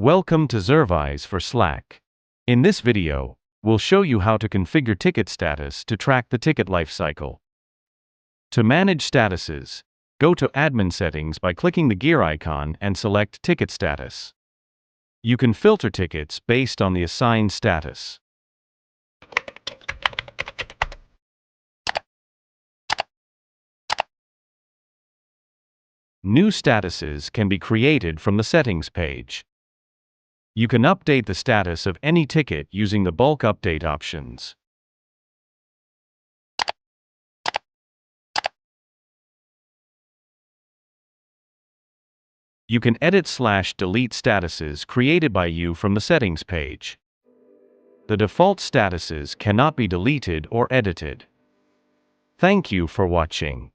Welcome to Zervise for Slack. In this video, we'll show you how to configure ticket status to track the ticket lifecycle. To manage statuses, go to Admin Settings by clicking the gear icon and select Ticket Status. You can filter tickets based on the assigned status. New statuses can be created from the Settings page. You can update the status of any ticket using the bulk update options. You can edit/delete statuses created by you from the Settings page. The default statuses cannot be deleted or edited. Thank you for watching.